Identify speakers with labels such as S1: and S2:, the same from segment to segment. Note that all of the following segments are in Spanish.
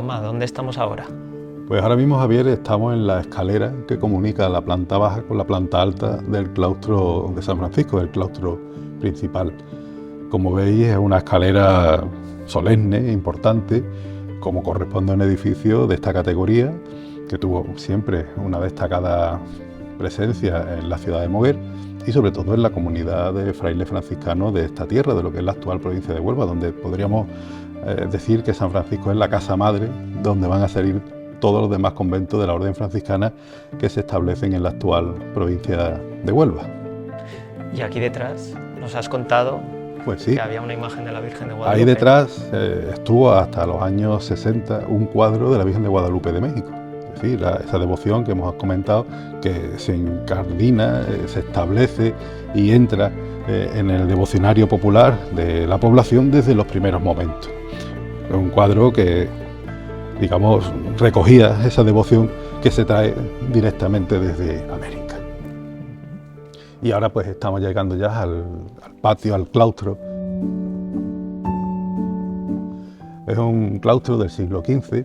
S1: Juanma, ¿dónde estamos ahora?
S2: Pues ahora mismo, Javier, estamos en la escalera que comunica la planta baja con la planta alta del claustro de San Francisco, del claustro principal. Como veis, es una escalera solemne, importante, como corresponde a un edificio de esta categoría, que tuvo siempre una destacada presencia en la ciudad de Moguer y sobre todo en la comunidad de frailes franciscanos de esta tierra, de lo que es la actual provincia de Huelva, donde podríamos decir que San Francisco es la casa madre donde van a salir todos los demás conventos de la orden franciscana que se establecen en la actual provincia de Huelva.
S1: Y aquí detrás nos has contado
S2: pues sí,
S1: que había una imagen de la Virgen de Guadalupe.
S2: Ahí detrás estuvo hasta los años 60 un cuadro de la Virgen de Guadalupe de México. Es decir, esa devoción que hemos comentado, que se incardina, se establece y entra en el devocionario popular de la población desde los primeros momentos. Es un cuadro que, digamos, recogía esa devoción que se trae directamente desde América. Y ahora pues estamos llegando ya al patio, al claustro. Es un claustro del siglo XV,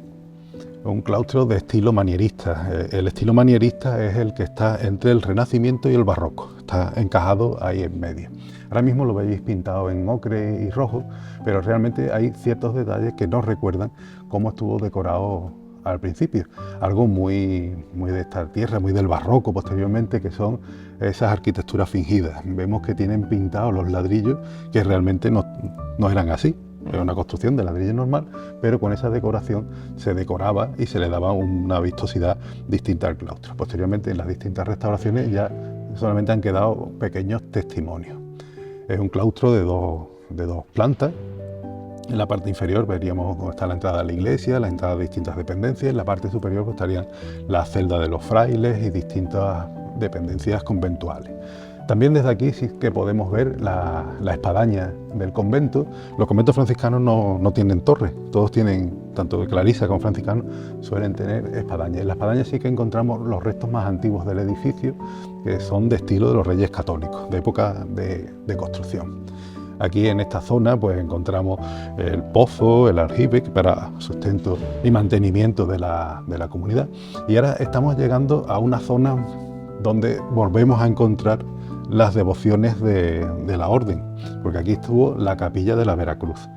S2: un claustro de estilo manierista. El estilo manierista es el que está entre el Renacimiento y el Barroco, está encajado ahí en medio. Ahora mismo lo veis pintado en ocre y rojo, pero realmente hay ciertos detalles que nos recuerdan cómo estuvo decorado al principio. Algo muy de esta tierra, muy del barroco posteriormente, que son esas arquitecturas fingidas. Vemos que tienen pintados los ladrillos que realmente no eran así. Era una construcción de ladrillo normal, pero con esa decoración se decoraba y se le daba una vistosidad distinta al claustro. Posteriormente, en las distintas restauraciones ya solamente han quedado pequeños testimonios. Es un claustro de dos plantas. En la parte inferior veríamos dónde está la entrada a la iglesia, la entrada de distintas dependencias. En la parte superior pues, estarían las celdas de los frailes y distintas dependencias conventuales. También desde aquí sí que podemos ver la espadaña del convento. Los conventos franciscanos no tienen torres, todos tienen, tanto de clarisa como franciscanos, suelen tener espadañas. En la espadaña sí que encontramos los restos más antiguos del edificio, que son de estilo de los reyes católicos, de época de construcción. Aquí en esta zona pues encontramos el pozo, el aljibe para sustento y mantenimiento de la comunidad. Y ahora estamos llegando a una zona donde volvemos a encontrar las devociones de la orden, porque aquí estuvo la capilla de la Veracruz,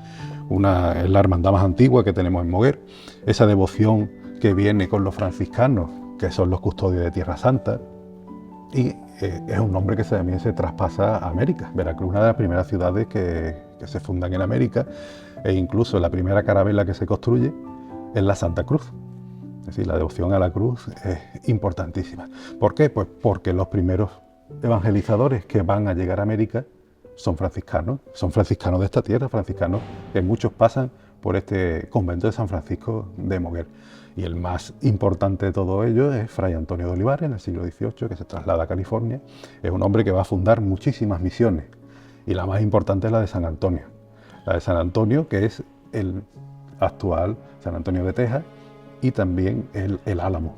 S2: es la hermandad más antigua que tenemos en Moguer. Esa devoción que viene con los franciscanos, que son los custodios de Tierra Santa, y es un nombre que también se traspasa a América. Veracruz es una de las primeras ciudades que se fundan en América, e incluso la primera carabela que se construye es la Santa Cruz. Es decir, la devoción a la cruz es importantísima. ¿Por qué? Pues porque los primeros evangelizadores que van a llegar a América son franciscanos de esta tierra, franciscanos que muchos pasan por este convento de San Francisco de Moguer. Y el más importante de todo ello es Fray Antonio de Olivares, en el siglo XVIII, que se traslada a California. Es un hombre que va a fundar muchísimas misiones, y la más importante es la de San Antonio. La de San Antonio, que es el actual San Antonio de Texas, y también el Álamo.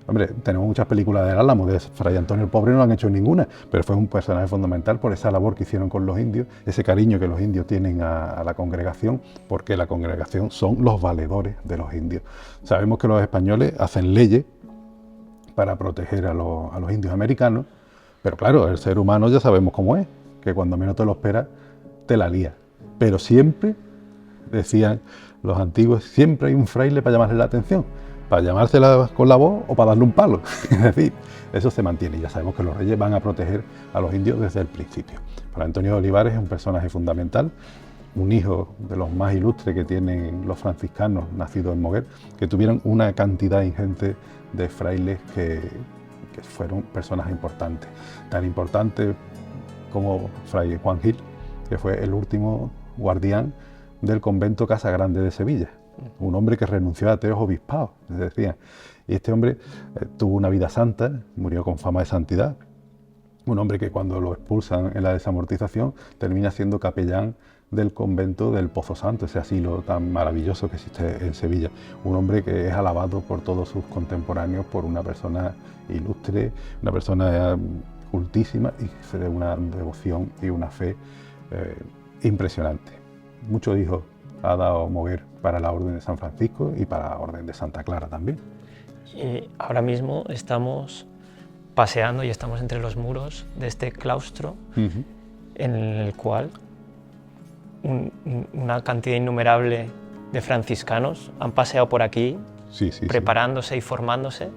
S2: Hombre, tenemos muchas películas del Álamo, de Fray Antonio el Pobre no han hecho ninguna, pero fue un personaje fundamental por esa labor que hicieron con los indios, ese cariño que los indios tienen a la congregación, porque la congregación son los valedores de los indios. Sabemos que los españoles hacen leyes para proteger a los indios americanos, pero claro, el ser humano ya sabemos cómo es, que cuando menos te lo esperas, te la lía. Pero siempre, decían los antiguos, siempre hay un fraile para llamarle la atención, para llamársela con la voz o para darle un palo. Es decir, eso se mantiene y ya sabemos que los reyes van a proteger a los indios desde el principio. Fray Antonio de Olivares es un personaje fundamental, un hijo de los más ilustres que tienen los franciscanos nacidos en Moguer, que tuvieron una cantidad ingente de frailes que fueron personas importantes, tan importantes como Fray Juan Gil, que fue el último guardián del convento Casa Grande de Sevilla, un hombre que renunció a 3 obispados, les decía. Y este hombre tuvo una vida santa, murió con fama de santidad. Un hombre que cuando lo expulsan en la desamortización termina siendo capellán del convento del Pozo Santo, ese asilo tan maravilloso que existe en Sevilla. Un hombre que es alabado por todos sus contemporáneos por una persona ilustre, una persona cultísima y de una devoción y una fe impresionante. Muchos hijos ha dado Moguer para la Orden de San Francisco y para la Orden de Santa Clara también.
S1: Y ahora mismo estamos paseando y estamos entre los muros de este claustro en el cual una cantidad innumerable de franciscanos han paseado por aquí preparándose y formándose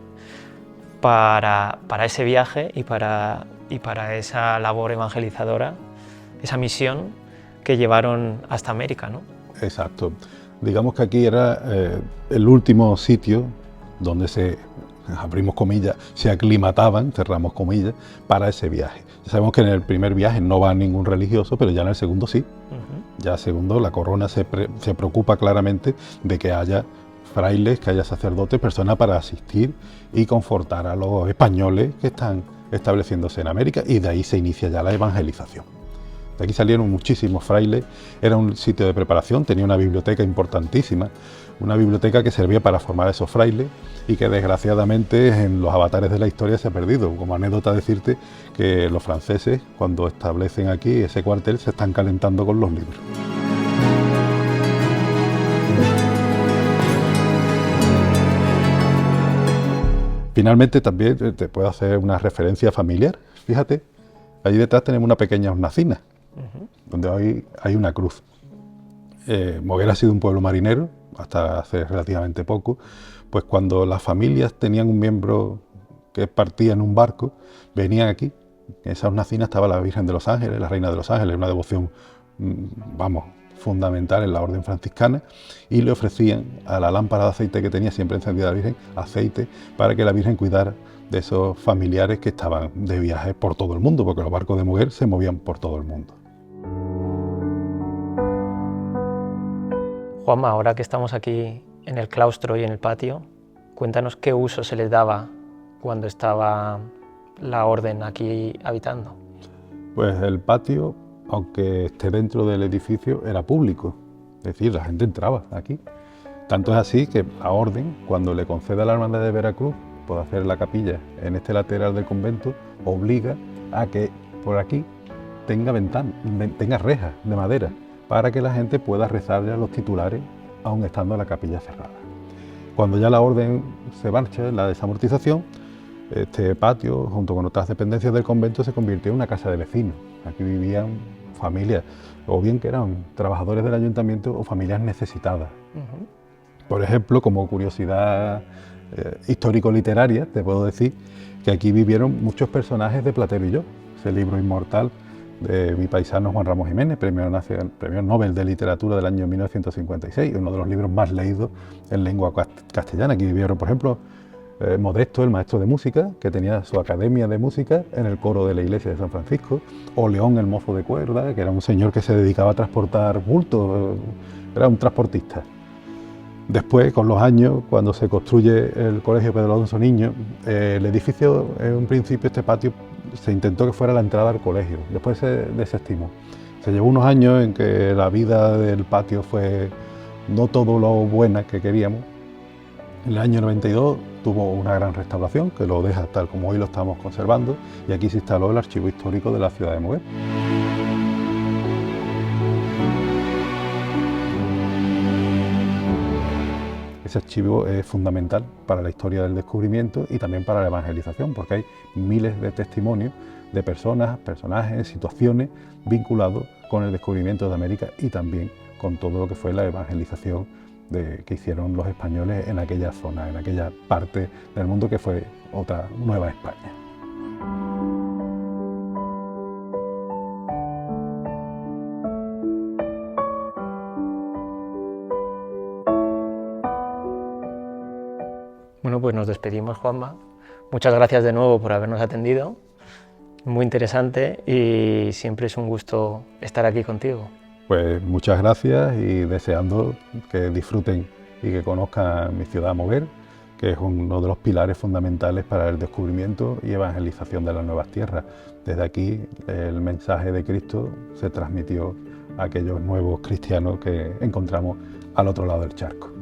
S1: para ese viaje y para esa labor evangelizadora, esa misión que llevaron hasta América, ¿no?
S2: Exacto. Digamos que aquí era el último sitio donde abrimos comillas, se aclimataban, cerramos comillas, para ese viaje. Sabemos que en el primer viaje no va ningún religioso, pero ya en el segundo sí. Ya segundo, la corona se preocupa claramente de que haya frailes, que haya sacerdotes, personas para asistir y confortar a los españoles que están estableciéndose en América, y de ahí se inicia ya la evangelización. De aquí salieron muchísimos frailes, era un sitio de preparación, tenía una biblioteca importantísima, una biblioteca que servía para formar a esos frailes y que desgraciadamente en los avatares de la historia se ha perdido. Como anécdota decirte que los franceses, cuando establecen aquí ese cuartel, se están calentando con los libros. Finalmente también te puedo hacer una referencia familiar. Fíjate, allí detrás tenemos una pequeña hornacina, donde hoy hay una cruz. Moguer ha sido un pueblo marinero hasta hace relativamente poco, pues cuando las familias tenían un miembro que partía en un barco, venían aquí. En esa hornacina estaba la Virgen de los Ángeles, la Reina de los Ángeles, una devoción, fundamental en la orden franciscana, y le ofrecían a la lámpara de aceite que tenía siempre encendida la Virgen, aceite para que la Virgen cuidara de esos familiares que estaban de viaje por todo el mundo, porque los barcos de Moguer se movían por todo el mundo.
S1: Juanma, ahora que estamos aquí en el claustro y en el patio, cuéntanos qué uso se les daba cuando estaba la orden aquí habitando.
S2: Pues el patio, aunque esté dentro del edificio, era público, es decir, la gente entraba aquí. Tanto es así que la orden, cuando le concede a la Hermandad de Veracruz por hacer la capilla en este lateral del convento, obliga a que por aquí tenga rejas de madera, para que la gente pueda rezarle a los titulares, aun estando la capilla cerrada. Cuando ya la orden se marcha, la desamortización, este patio, junto con otras dependencias del convento, se convirtió en una casa de vecinos. Aquí vivían familias, o bien que eran trabajadores del ayuntamiento o familias necesitadas. Por ejemplo, como curiosidad histórico-literaria, te puedo decir que aquí vivieron muchos personajes de Platero y yo, ese libro inmortal de mi paisano Juan Ramón Jiménez, premio Nobel de Literatura del año 1956, uno de los libros más leídos en lengua castellana. Aquí vivieron, por ejemplo, Modesto, el maestro de música, que tenía su academia de música en el coro de la iglesia de San Francisco, o León, el mozo de cuerda, que era un señor que se dedicaba a transportar bultos, era un transportista. Después, con los años, cuando se construye el Colegio Pedro Alonso Niño, el edificio, en un principio, este patio, se intentó que fuera la entrada al colegio, después se desestimó. Se llevó unos años en que la vida del patio fue no todo lo buena que queríamos. En el año 92 tuvo una gran restauración, que lo deja tal como hoy lo estamos conservando, y aquí se instaló el Archivo Histórico de la ciudad de Moguer. Ese archivo es fundamental para la historia del descubrimiento y también para la evangelización, porque hay miles de testimonios de personas, personajes, situaciones vinculados con el descubrimiento de América y también con todo lo que fue la evangelización que hicieron los españoles en aquella zona, en aquella parte del mundo que fue otra Nueva España.
S1: Bueno, pues nos despedimos, Juanma. Muchas gracias de nuevo por habernos atendido. Muy interesante y siempre es un gusto estar aquí contigo.
S2: Pues muchas gracias y deseando que disfruten y que conozcan mi ciudad Moguer, que es uno de los pilares fundamentales para el descubrimiento y evangelización de las nuevas tierras. Desde aquí el mensaje de Cristo se transmitió a aquellos nuevos cristianos que encontramos al otro lado del charco.